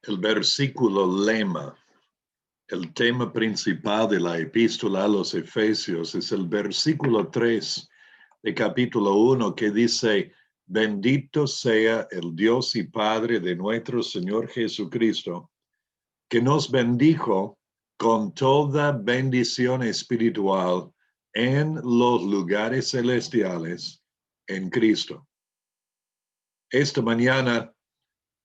El versículo lema, el tema principal de la epístola a los Efesios es el versículo 3 de capítulo 1 que dice: bendito sea el Dios y Padre de nuestro Señor Jesucristo, que nos bendijo con toda bendición espiritual en los lugares celestiales en Cristo. Esta mañana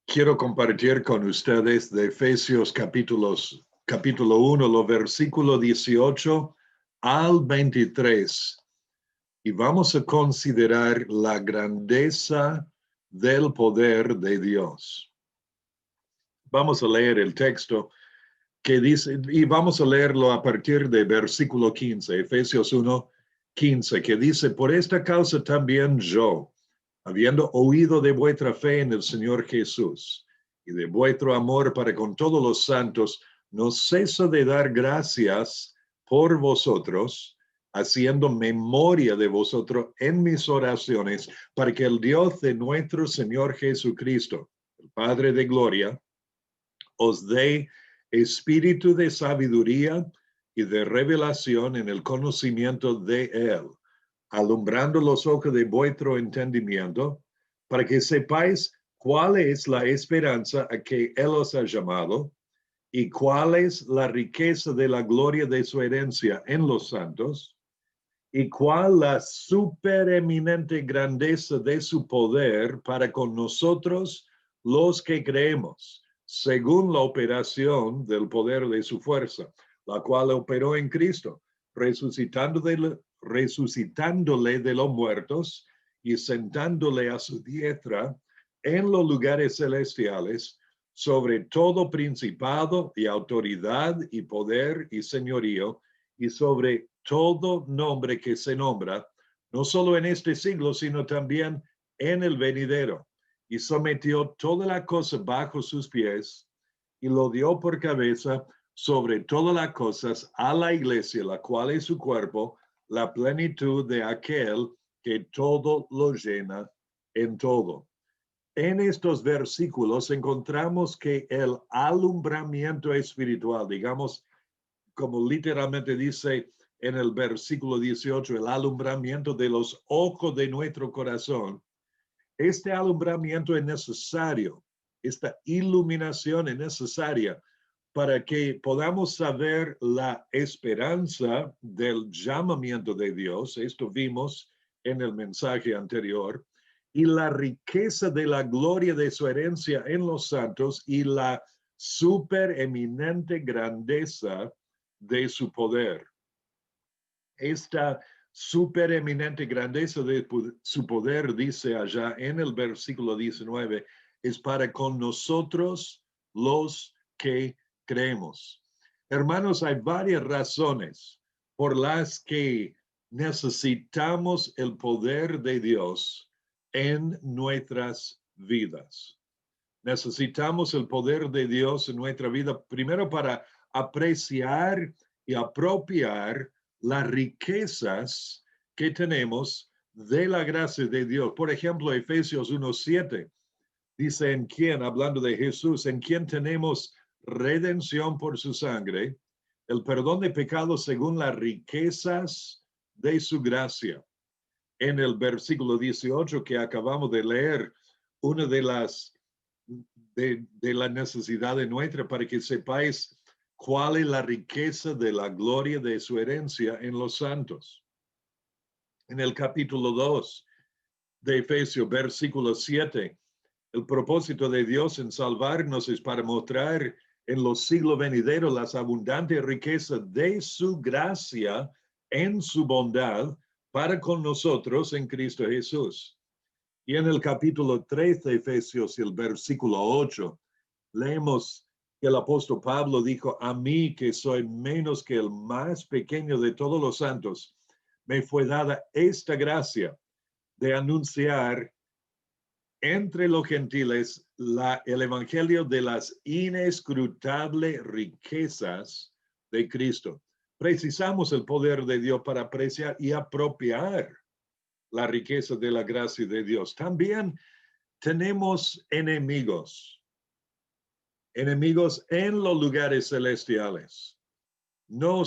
quiero compartir con ustedes de Efesios capítulo 1, los versículos 18 al 23. Y vamos a considerar la grandeza del poder de Dios. Vamos a leer el texto que dice, y vamos a leerlo a partir de versículo 15, Efesios 1, 15, que dice: por esta causa también yo, habiendo oído de vuestra fe en el Señor Jesús y de vuestro amor para con todos los santos, no ceso de dar gracias por vosotros, haciendo memoria de vosotros en mis oraciones, para que el Dios de nuestro Señor Jesucristo, el Padre de gloria, os dé espíritu de sabiduría y de revelación en el conocimiento de Él, alumbrando los ojos de vuestro entendimiento, para que sepáis cuál es la esperanza a que Él os ha llamado y cuál es la riqueza de la gloria de su herencia en los santos, y cuál la supereminente grandeza de su poder para con nosotros los que creemos, según la operación del poder de su fuerza, la cual operó en Cristo, resucitándole de los muertos y sentándole a su diestra en los lugares celestiales, sobre todo principado y autoridad y poder y señorío, y sobre todo nombre que se nombra, no solo en este siglo, sino también en el venidero. Y sometió toda la cosa bajo sus pies y lo dio por cabeza sobre todas las cosas a la iglesia, la cual es su cuerpo, la plenitud de aquel que todo lo llena en todo. En estos versículos encontramos que el alumbramiento espiritual, digamos, como literalmente dice en el versículo 18, el alumbramiento de los ojos de nuestro corazón. Este alumbramiento es necesario, esta iluminación es necesaria para que podamos saber la esperanza del llamamiento de Dios. Esto vimos en el mensaje anterior. Y la riqueza de la gloria de su herencia en los santos y la supereminente grandeza de su poder. Esta supereminente grandeza de su poder, dice allá en el versículo 19, es para con nosotros los que creemos. Hermanos, hay varias razones por las que necesitamos el poder de Dios en nuestras vidas. Necesitamos el poder de Dios en nuestra vida, primero para apreciar y apropiar las riquezas que tenemos de la gracia de Dios. Por ejemplo, Efesios 1:7 dice: en quien, hablando de Jesús, en quien tenemos redención por su sangre, el perdón de pecados según las riquezas de su gracia. En el versículo 18 que acabamos de leer, una de las de la necesidad de nuestra, para que sepáis cuál es la riqueza de la gloria de su herencia en los santos. En el capítulo 2 de Efesios, versículo 7, el propósito de Dios en salvarnos es para mostrar en los siglos venideros las abundantes riquezas de su gracia en su bondad para con nosotros en Cristo Jesús. Y en el capítulo 3 de Efesios, el versículo 8, leemos que el apóstol Pablo dijo: a mí, que soy menos que el más pequeño de todos los santos, me fue dada esta gracia de anunciar entre los gentiles el evangelio de las inescrutables riquezas de Cristo. Precisamos el poder de Dios para apreciar y apropiar la riqueza de la gracia de Dios. También tenemos enemigos. enemigos en los lugares celestiales. No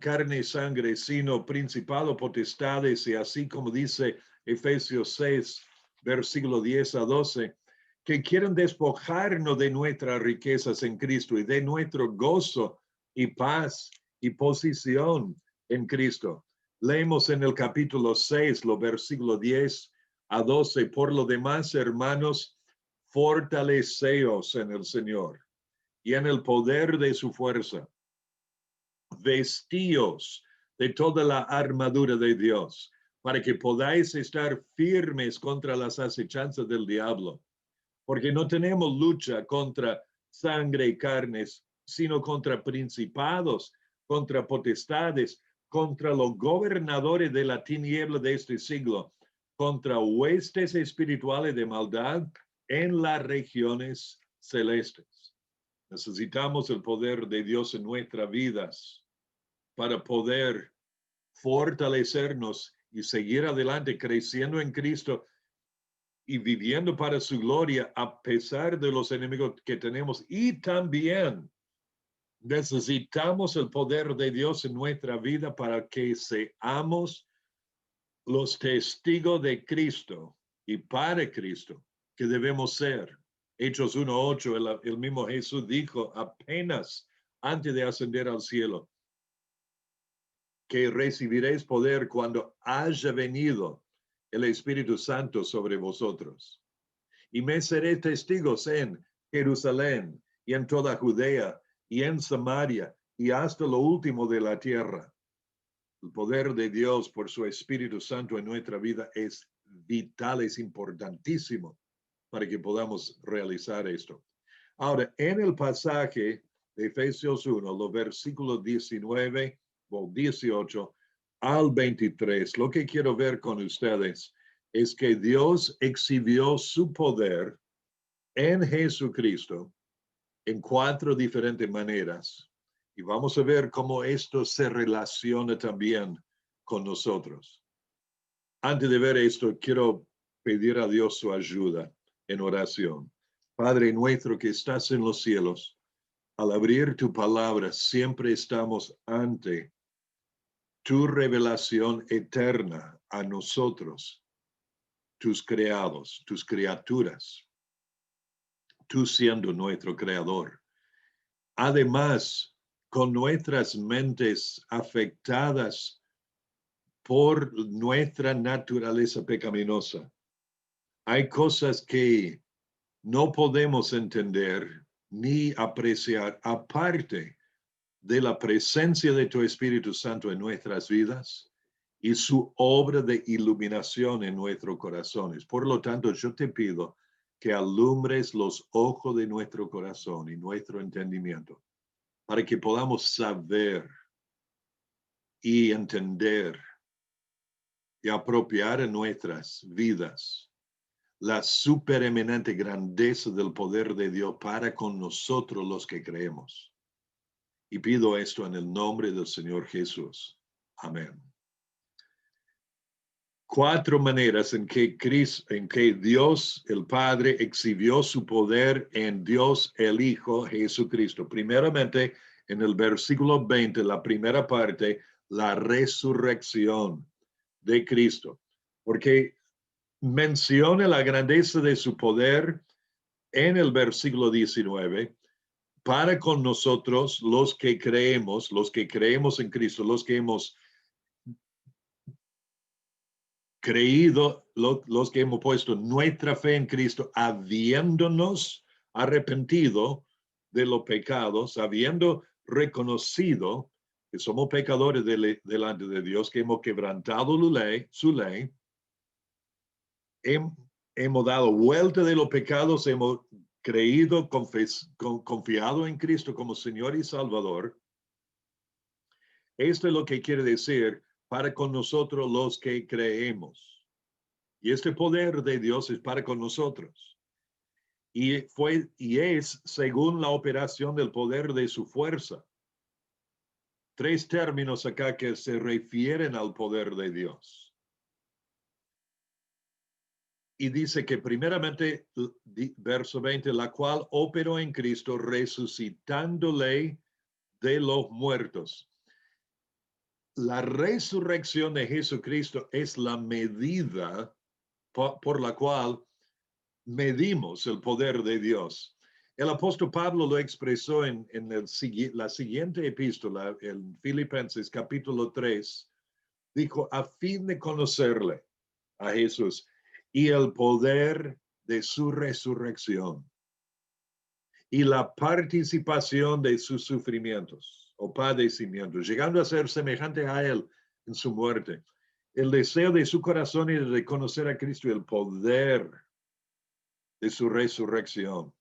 carne y sangre, sino principados, potestades, y así como dice Efesios 6, versículo 10 a 12, que quieren despojarnos de nuestras riquezas en Cristo y de nuestro gozo y paz y posición en Cristo. Leemos en el capítulo 6, los versículos 10 a 12, por lo demás, hermanos, fortaleceos en el Señor y en el poder de su fuerza. Vestíos de toda la armadura de Dios, para que podáis estar firmes contra las acechanzas del diablo. Porque no tenemos lucha contra sangre y carnes, sino contra principados, contra potestades, contra los gobernadores de la tiniebla de este siglo, contra huestes espirituales de maldad en las regiones celestes. Necesitamos el poder de Dios en nuestras vidas para poder fortalecernos y seguir adelante creciendo en Cristo y viviendo para su gloria a pesar de los enemigos que tenemos. Y también necesitamos el poder de Dios en nuestra vida para que seamos los testigos de Cristo y para Cristo que debemos ser. Hechos 1:8, el mismo Jesús dijo apenas antes de ascender al cielo, que recibiréis poder cuando haya venido el Espíritu Santo sobre vosotros. Y me seré testigos en Jerusalén y en toda Judea y en Samaria y hasta lo último de la tierra. El poder de Dios por su Espíritu Santo en nuestra vida es vital, es importantísimo para que podamos realizar esto. Ahora, en el pasaje de Efesios 1, los versículos 19 o 18 al 23, lo que quiero ver con ustedes es que Dios exhibió su poder en Jesucristo en 4 diferentes maneras. Y vamos a ver cómo esto se relaciona también con nosotros. Antes de ver esto, quiero pedir a Dios su ayuda en oración. Padre nuestro que estás en los cielos, al abrir tu palabra, siempre estamos ante tu revelación eterna a nosotros, tus creados, tus criaturas, tú siendo nuestro creador. Además, con nuestras mentes afectadas por nuestra naturaleza pecaminosa, hay cosas que no podemos entender ni apreciar aparte de la presencia de tu Espíritu Santo en nuestras vidas y su obra de iluminación en nuestros corazones. Por lo tanto, yo te pido que alumbres los ojos de nuestro corazón y nuestro entendimiento para que podamos saber y entender y apropiar en nuestras vidas la supereminente grandeza del poder de Dios para con nosotros los que creemos. Y pido esto en el nombre del Señor Jesús. Amén. 4 maneras en que Dios el Padre exhibió su poder en Dios el Hijo Jesucristo. Primeramente, en el versículo 20, la primera parte, la resurrección de Cristo. Porque menciona la grandeza de su poder en el versículo 19 para con nosotros los que creemos en Cristo, los que hemos creído, los que hemos puesto nuestra fe en Cristo, habiéndonos arrepentido de los pecados, habiendo reconocido que somos pecadores delante de Dios, que hemos quebrantado su ley, hemos dado vuelta de los pecados, hemos creído, confiado en Cristo como Señor y Salvador. Esto es lo que quiere decir para con nosotros los que creemos. Y este poder de Dios es para con nosotros. Y es según la operación del poder de su fuerza. 3 términos acá que se refieren al poder de Dios. y dice que primeramente, verso 20, la cual operó en Cristo resucitándole de los muertos. La resurrección de Jesucristo es la medida por la cual medimos el poder de Dios. El apóstol Pablo lo expresó en la siguiente epístola, en Filipenses capítulo 3, dijo, a fin de conocerle a Jesús y el poder de su resurrección y la participación de sus sufrimientos o padecimientos, llegando a ser semejante a él en su muerte. El deseo de su corazón es de conocer a Cristo y el poder de su resurrección.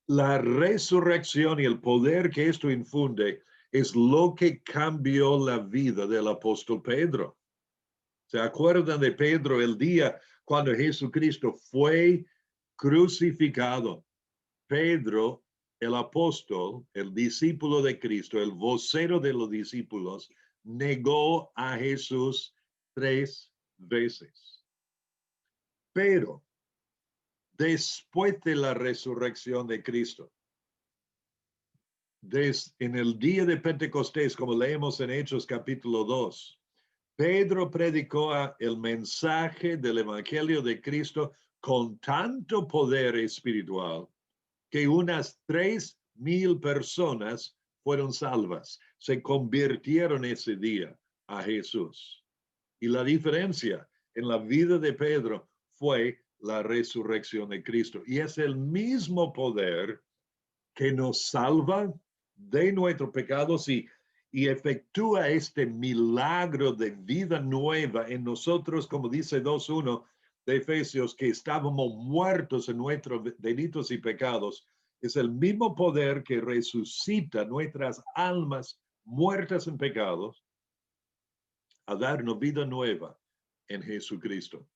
La resurrección y el poder que esto infunde es lo que cambió la vida del apóstol Pedro. ¿Se acuerdan de Pedro el día cuando Jesucristo fue crucificado? Pedro, el apóstol, el discípulo de Cristo, el vocero de los discípulos, negó a Jesús 3 veces. Pero después de la resurrección de Cristo, en el día de Pentecostés, como leemos en Hechos capítulo 2, Pedro predicó el mensaje del Evangelio de Cristo con tanto poder espiritual que unas 3,000 personas fueron salvas, se convirtieron ese día a Jesús. Y la diferencia en la vida de Pedro fue la resurrección de Cristo. Y es el mismo poder que nos salva de nuestros pecados y efectúa este milagro de vida nueva en nosotros, como dice 2:1 de Efesios, que estábamos muertos en nuestros delitos y pecados. Es el mismo poder que resucita nuestras almas muertas en pecados a darnos vida nueva en Jesucristo.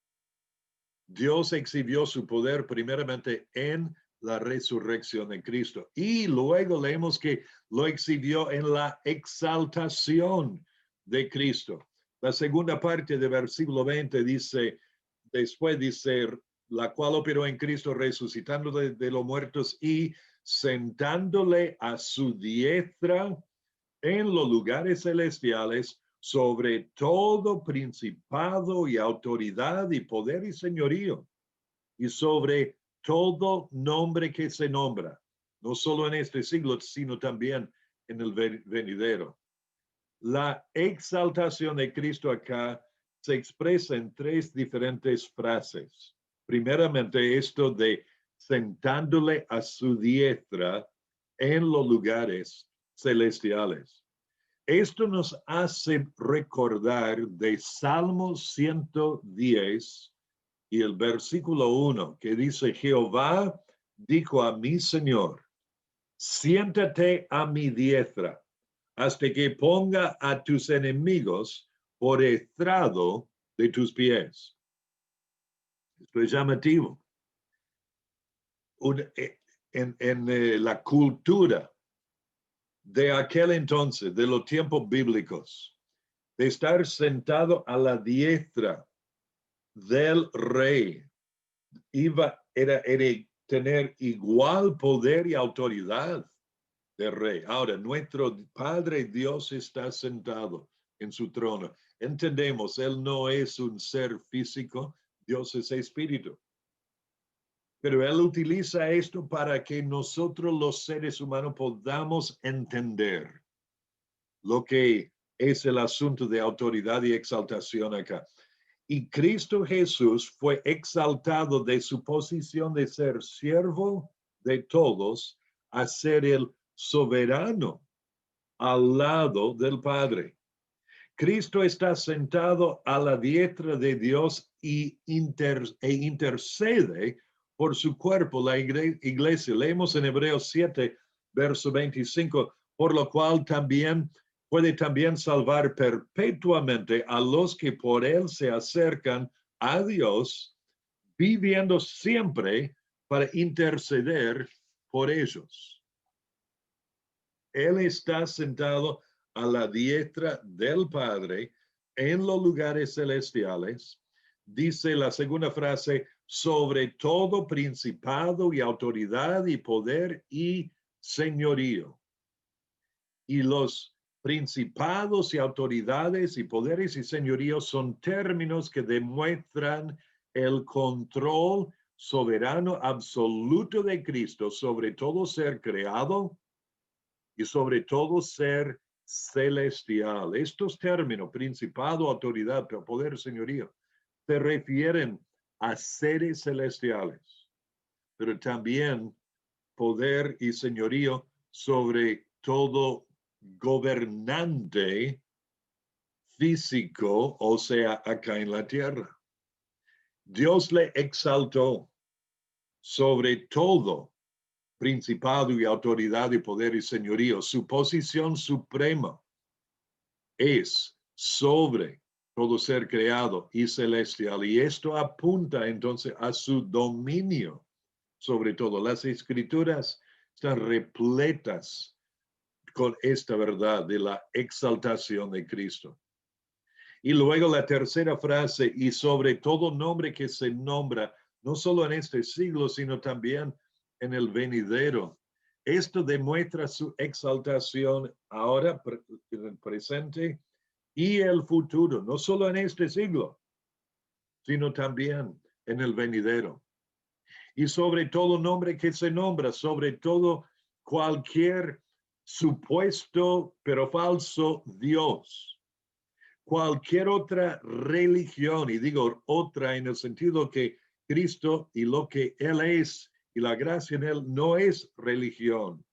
Dios exhibió su poder primeramente en la resurrección de Cristo y luego leemos que lo exhibió en la exaltación de Cristo. La segunda parte del versículo 20 dice, después dice, la cual operó en Cristo resucitando de los muertos y sentándole a su diestra en los lugares celestiales sobre todo principado y autoridad y poder y señorío, y sobre todo nombre que se nombra, no solo en este siglo, sino también en el venidero. La exaltación de Cristo acá se expresa en 3 diferentes frases. Primeramente, esto de sentándole a su diestra en los lugares celestiales. Esto nos hace recordar de Salmo 110 y el versículo 1 que dice, Jehová dijo a mi Señor, siéntate a mi diestra hasta que ponga a tus enemigos por estrado de tus pies. Esto es llamativo. En la cultura de aquel entonces, de los tiempos bíblicos, de estar sentado a la diestra del rey, era tener igual poder y autoridad del rey. Ahora, nuestro Padre Dios está sentado en su trono. Entendemos, Él no es un ser físico, Dios es espíritu. Pero Él utiliza esto para que nosotros los seres humanos podamos entender lo que es el asunto de autoridad y exaltación acá. Y Cristo Jesús fue exaltado de su posición de ser siervo de todos a ser el soberano al lado del Padre. Cristo está sentado a la diestra de Dios y intercede por su cuerpo, la iglesia. Leemos en Hebreos 7, verso 25, por lo cual puede también salvar perpetuamente a los que por él se acercan a Dios, viviendo siempre para interceder por ellos. Él está sentado a la diestra del Padre en los lugares celestiales. Dice la segunda frase, sobre todo principado y autoridad y poder y señorío. Y los principados y autoridades y poderes y señoríos son términos que demuestran el control soberano absoluto de Cristo sobre todo ser creado y sobre todo ser celestial. Estos términos, principado, autoridad, poder, señorío, se refieren a seres celestiales, pero también poder y señorío sobre todo gobernante físico, o sea, acá en la tierra. Dios le exaltó sobre todo principado y autoridad y poder y señorío. Su posición suprema es sobre todo ser creado y celestial. Y esto apunta entonces a su dominio sobre todo. Las escrituras están repletas con esta verdad de la exaltación de Cristo. Y luego la tercera frase, y sobre todo nombre que se nombra, no solo en este siglo, sino también en el venidero. Esto demuestra su exaltación ahora, en el presente y el futuro, no solo en este siglo, sino también en el venidero. Y sobre todo nombre que se nombra, sobre todo cualquier supuesto pero falso Dios, cualquier otra religión, y digo otra en el sentido que Cristo y lo que Él es y la gracia en Él no es religión.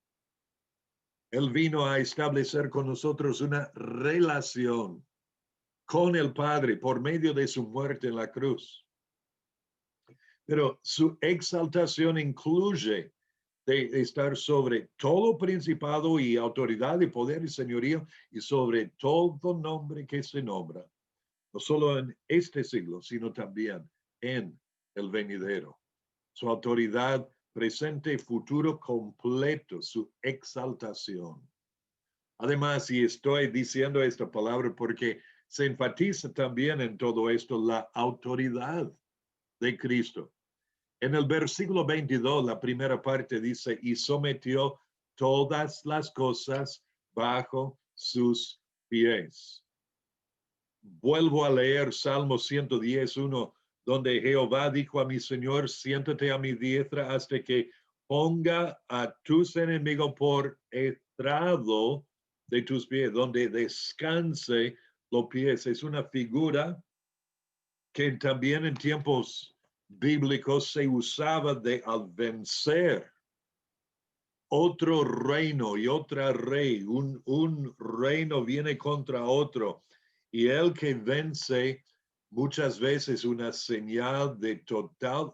Él vino a establecer con nosotros una relación con el Padre por medio de su muerte en la cruz. Pero su exaltación incluye de estar sobre todo principado y autoridad y poder y señorío y sobre todo nombre que se nombra, no solo en este siglo, sino también en el venidero. Su autoridad presente y futuro completo, su exaltación. Además, y estoy diciendo esta palabra porque se enfatiza también en todo esto la autoridad de Cristo. En el versículo 22, la primera parte dice, y sometió todas las cosas bajo sus pies. Vuelvo a leer Salmo 110:1, donde Jehová dijo a mi Señor, siéntate a mi diestra hasta que ponga a tus enemigos por estrado de tus pies, donde descanse los pies. Es una figura que también en tiempos bíblicos se usaba de al vencer otro reino y otra rey, un reino viene contra otro y el que vence muchas veces una señal de total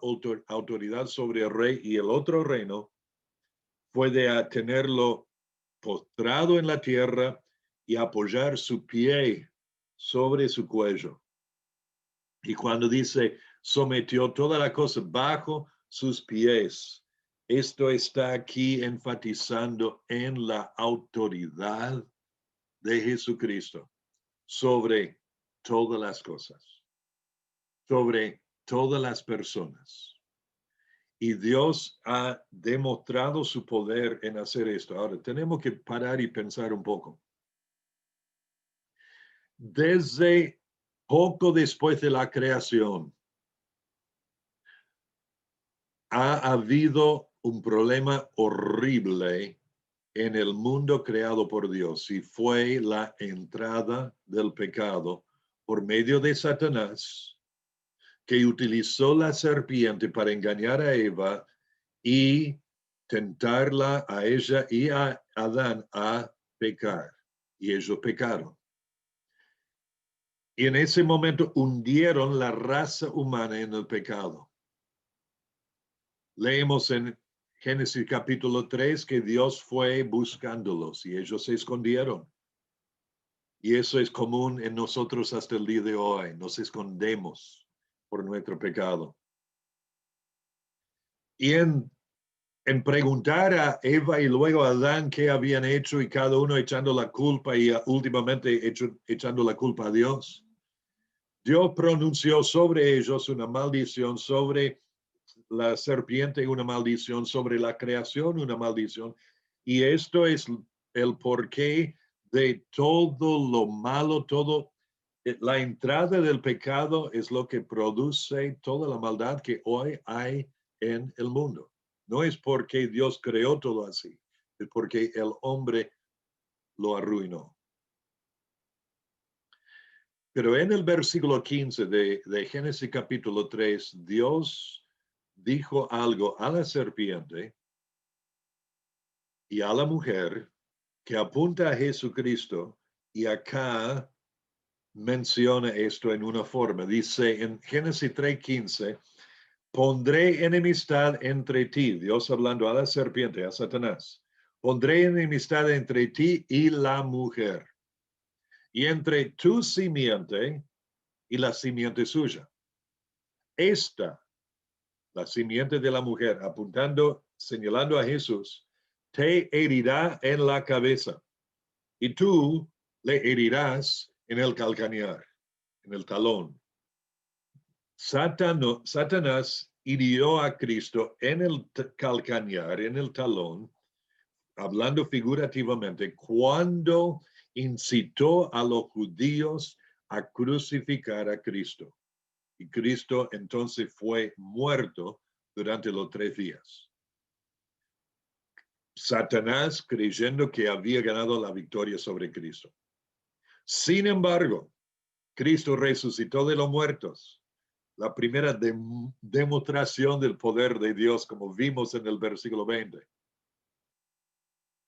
autoridad sobre el rey y el otro reino puede tenerlo postrado en la tierra y apoyar su pie sobre su cuello. Y cuando dice, sometió toda la cosa bajo sus pies, esto está aquí enfatizando en la autoridad de Jesucristo sobre todas las cosas, sobre todas las personas. Y Dios ha demostrado su poder en hacer esto. Ahora, tenemos que parar y pensar un poco. Desde poco después de la creación, ha habido un problema horrible en el mundo creado por Dios y fue la entrada del pecado por medio de Satanás, que utilizó la serpiente para engañar a Eva y tentarla a ella y a Adán a pecar. Y ellos pecaron. Y en ese momento hundieron la raza humana en el pecado. Leemos en Génesis capítulo 3 que Dios fue buscándolos y ellos se escondieron. Y eso es común en nosotros hasta el día de hoy. Nos escondemos por nuestro pecado. Y en preguntar a Eva y luego a Adán qué habían hecho y cada uno echando la culpa y últimamente echando la culpa a Dios, Dios pronunció sobre ellos una maldición sobre la serpiente una maldición, sobre la creación una maldición. Y esto es el porqué de todo lo malo, todo. La entrada del pecado es lo que produce toda la maldad que hoy hay en el mundo. No es porque Dios creó todo así, es porque el hombre lo arruinó. Pero en el versículo 15 de Génesis capítulo 3, Dios dijo algo a la serpiente y a la mujer que apunta a Jesucristo, y acá menciona esto en una forma. Dice en Génesis 3:15, pondré enemistad entre ti, Dios hablando a la serpiente, a Satanás. Pondré enemistad entre ti y la mujer, y entre tu simiente y la simiente suya. Esta, la simiente de la mujer, apuntando, señalando a Jesús, te herirá en la cabeza, y tú le herirás en el calcañar, en el talón. Satanás hirió a Cristo en el calcañar, en el talón, hablando figurativamente, cuando incitó a los judíos a crucificar a Cristo. Y Cristo entonces fue muerto durante los 3 días. Satanás creyendo que había ganado la victoria sobre Cristo. Sin embargo, Cristo resucitó de los muertos. La primera demostración del poder de Dios, como vimos en el versículo 20.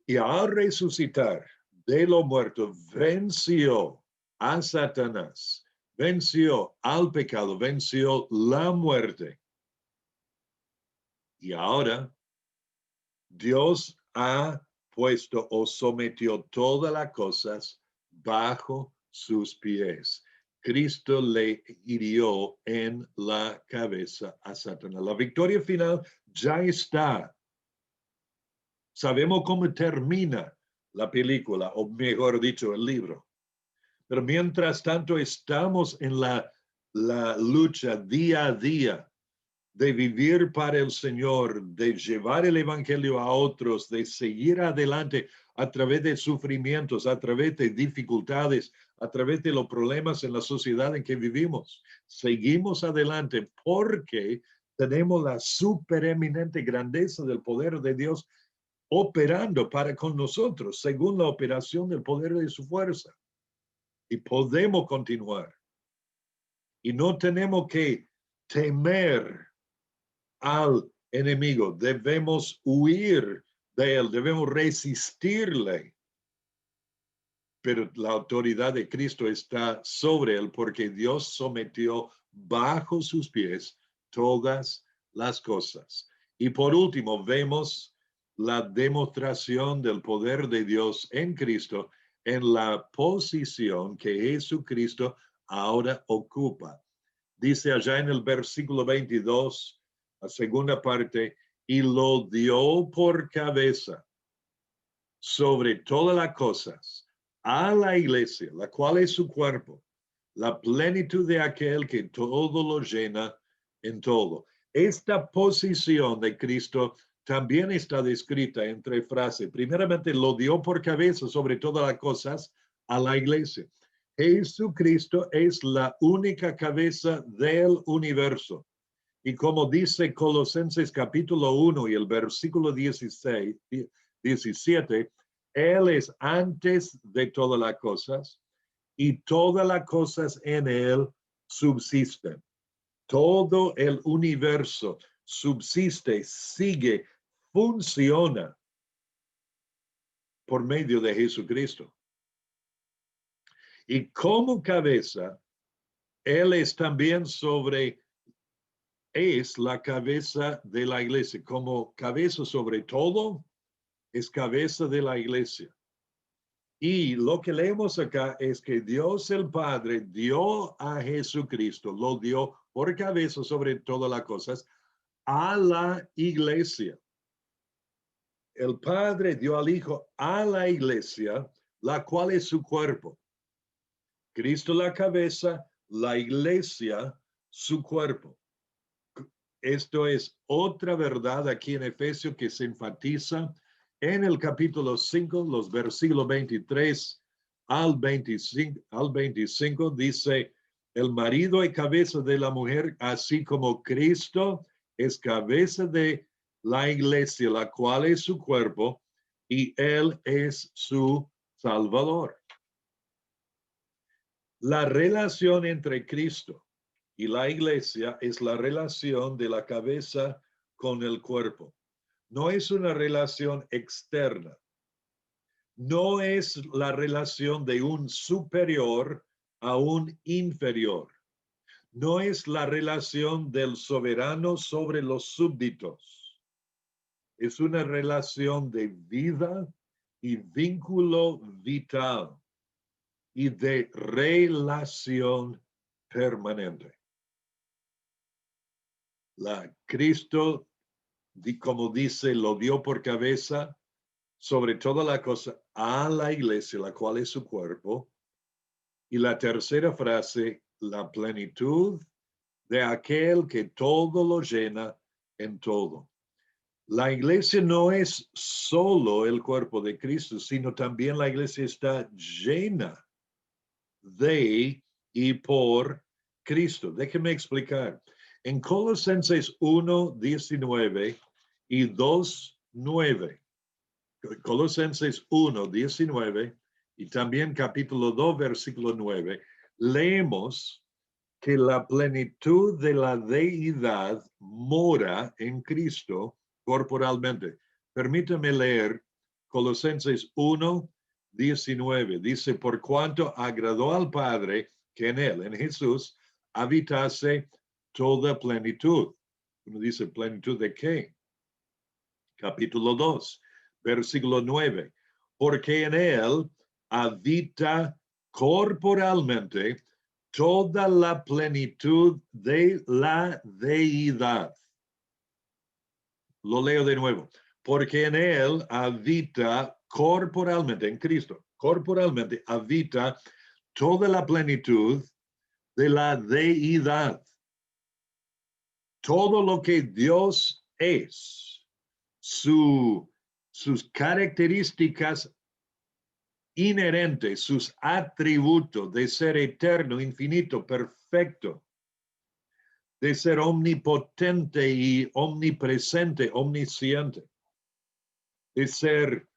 Y al resucitar de los muertos, venció a Satanás, venció al pecado, venció la muerte. Y ahora Dios ha puesto o sometió todas las cosas bajo sus pies. Cristo le hirió en la cabeza a Satanás. La victoria final ya está. Sabemos cómo termina la película, o mejor dicho, el libro. Pero mientras tanto estamos en la lucha día a día de vivir para el Señor, de llevar el Evangelio a otros, de seguir adelante a través de sufrimientos, a través de dificultades, a través de los problemas en la sociedad en que vivimos. Seguimos adelante porque tenemos la supereminente grandeza del poder de Dios operando para con nosotros, según la operación del poder de su fuerza. Y podemos continuar. Y no tenemos que temer al enemigo, debemos huir de él, debemos resistirle. Pero la autoridad de Cristo está sobre él porque Dios sometió bajo sus pies todas las cosas. Y por último, vemos la demostración del poder de Dios en Cristo en la posición que Jesucristo ahora ocupa. Dice allá en el versículo 22, la segunda parte, y lo dio por cabeza sobre todas las cosas a la iglesia, la cual es su cuerpo, la plenitud de aquel que todo lo llena en todo. Esta posición de Cristo también está descrita entre frases. Primeramente, lo dio por cabeza sobre todas las cosas a la iglesia. Jesucristo es la única cabeza del universo. Y como dice Colosenses capítulo 1 y el versículo 17, Él es antes de todas las cosas y todas las cosas en Él subsisten. Todo el universo subsiste, sigue, funciona por medio de Jesucristo. Y como cabeza, Él es también es la cabeza de la iglesia. Como cabeza sobre todo, es cabeza de la iglesia. Y lo que leemos acá es que Dios el Padre dio a Jesucristo, lo dio por cabeza sobre todas las cosas, a la iglesia. El Padre dio al Hijo a la iglesia, la cual es su cuerpo. Cristo la cabeza, la iglesia su cuerpo. Esto es otra verdad aquí en Efesios que se enfatiza en el capítulo 5, los versículos 23 al 25 dice, el marido es cabeza de la mujer, así como Cristo es cabeza de la iglesia, la cual es su cuerpo, y él es su Salvador. La relación entre Cristo y la iglesia es la relación de la cabeza con el cuerpo. No es una relación externa. No es la relación de un superior a un inferior. No es la relación del soberano sobre los súbditos. Es una relación de vida y vínculo vital y de relación permanente. Cristo, como dice, lo dio por cabeza sobre toda la cosa a la iglesia, la cual es su cuerpo. Y la tercera frase, la plenitud de aquel que todo lo llena en todo. La iglesia no es solo el cuerpo de Cristo, sino también la iglesia está llena de y por Cristo. Déjeme explicar. En Colosenses 1, 19 y 2, 9, Colosenses 1, 19 y también capítulo 2, versículo 9, leemos que la plenitud de la deidad mora en Cristo corporalmente. Permítame leer Colosenses 1, 19. Dice, por cuanto agradó al Padre que en él, en Jesús, habitase toda plenitud. Uno dice, ¿plenitud de qué? Capítulo 2, versículo 9. Porque en él habita corporalmente toda la plenitud de la deidad. Lo leo de nuevo. Porque en él habita corporalmente, en Cristo, corporalmente habita toda la plenitud de la deidad. Todo lo que Dios es, sus características inherentes, sus atributos de ser eterno, infinito, perfecto, de ser omnipotente y omnipresente, omnisciente, de ser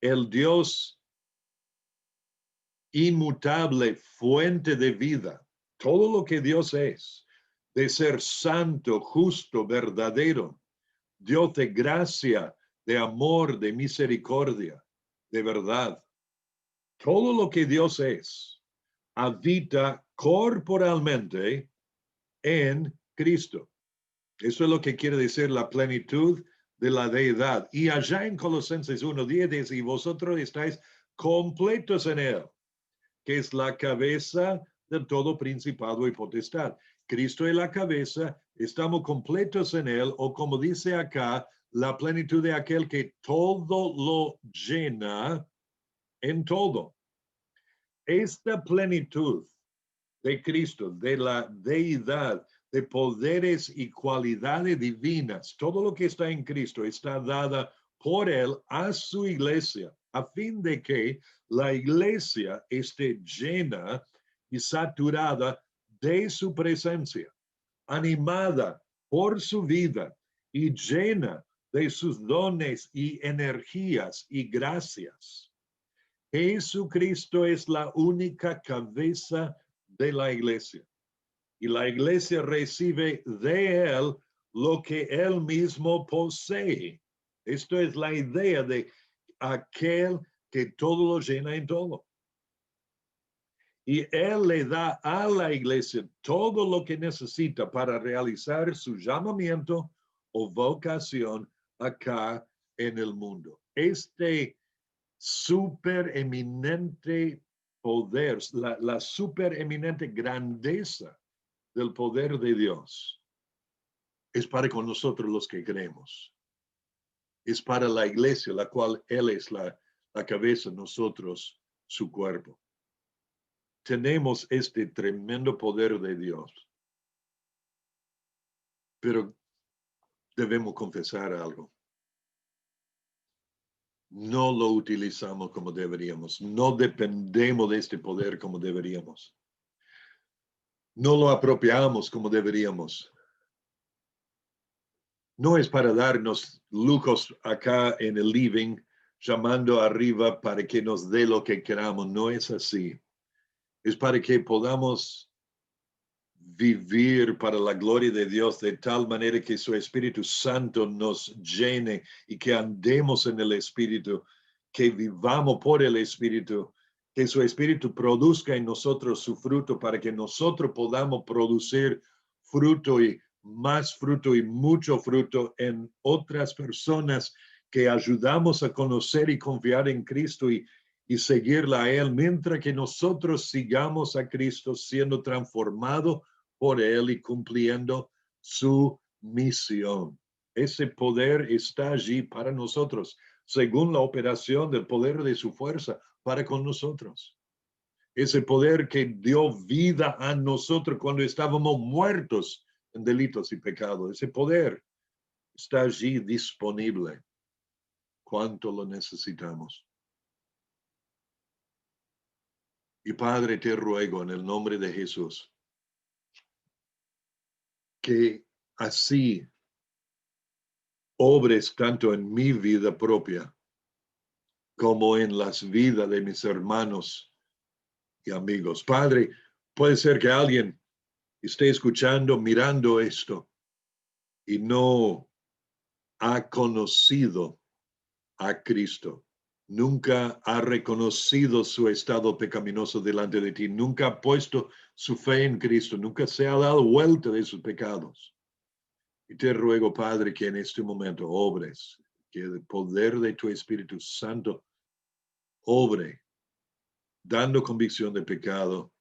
el Dios inmutable, fuente de vida, todo lo que Dios es, de ser santo, justo, verdadero, Dios de gracia, de amor, de misericordia, de verdad. Todo lo que Dios es, habita corporalmente en Cristo. Eso es lo que quiere decir la plenitud de la deidad. Y allá en Colosenses 1:10 dice, y vosotros estáis completos en él, que es la cabeza de todo principado y potestad. Cristo es la cabeza, estamos completos en él, o como dice acá, la plenitud de aquel que todo lo llena en todo. Esta plenitud de Cristo, de la deidad, de poderes y cualidades divinas, todo lo que está en Cristo está dada por él a su iglesia, a fin de que la iglesia esté llena y saturada de su presencia, animada por su vida y llena de sus dones y energías y gracias. Jesucristo es la única cabeza de la iglesia. Y la iglesia recibe de él lo que él mismo posee. Esto es la idea de aquel que todo lo llena en todo. Y él le da a la iglesia todo lo que necesita para realizar su llamamiento o vocación acá en el mundo. Este supereminente poder, la supereminente grandeza del poder de Dios es para con nosotros los que creemos. Es para la iglesia, la cual Él es la cabeza, nosotros su cuerpo. Tenemos este tremendo poder de Dios. Pero debemos confesar algo. No lo utilizamos como deberíamos. No dependemos de este poder como deberíamos. No lo apropiamos como deberíamos. No es para darnos lujos acá en el living, llamando arriba para que nos dé lo que queramos. No es así. Es para que podamos vivir para la gloria de Dios de tal manera que su Espíritu Santo nos llene y que andemos en el Espíritu, que vivamos por el Espíritu, que su Espíritu produzca en nosotros su fruto para que nosotros podamos producir fruto y más fruto y mucho fruto en otras personas que ayudamos a conocer y confiar en Cristo y seguirla a Él, mientras que nosotros sigamos a Cristo siendo transformado por Él y cumpliendo su misión. Ese poder está allí para nosotros, según la operación del poder de su fuerza para con nosotros. Ese poder que dio vida a nosotros cuando estábamos muertos en delitos y pecados. Ese poder está allí disponible. ¿Cuánto lo necesitamos? Y Padre, te ruego en el nombre de Jesús que así obres tanto en mi vida propia como en las vidas de mis hermanos y amigos. Padre, puede ser que alguien esté escuchando, mirando esto y no ha conocido a Cristo. Nunca ha reconocido su estado pecaminoso delante de ti. Nunca ha puesto su fe en Cristo. Nunca se ha dado vuelta de sus pecados. Y te ruego, Padre, que en este momento obres, que el poder de tu Espíritu Santo obre, dando convicción de pecado,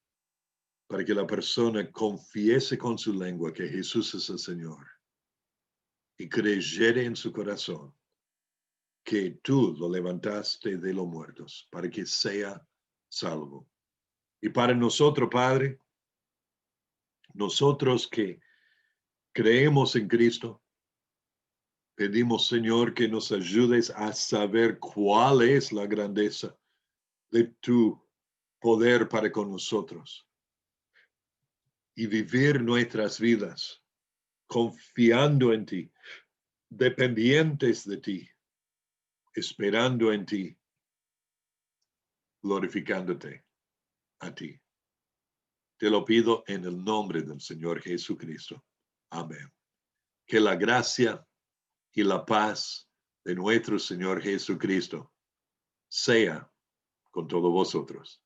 para que la persona confiese con su lengua que Jesús es el Señor y creyere en su corazón que tú lo levantaste de los muertos para que sea salvo. Y para nosotros, Padre, nosotros que creemos en Cristo, pedimos, Señor, que nos ayudes a saber cuál es la grandeza de tu poder para con nosotros y vivir nuestras vidas confiando en ti, dependientes de ti, esperando en ti, glorificándote a ti. Te lo pido en el nombre del Señor Jesucristo. Amén. Que la gracia y la paz de nuestro Señor Jesucristo sea con todos vosotros.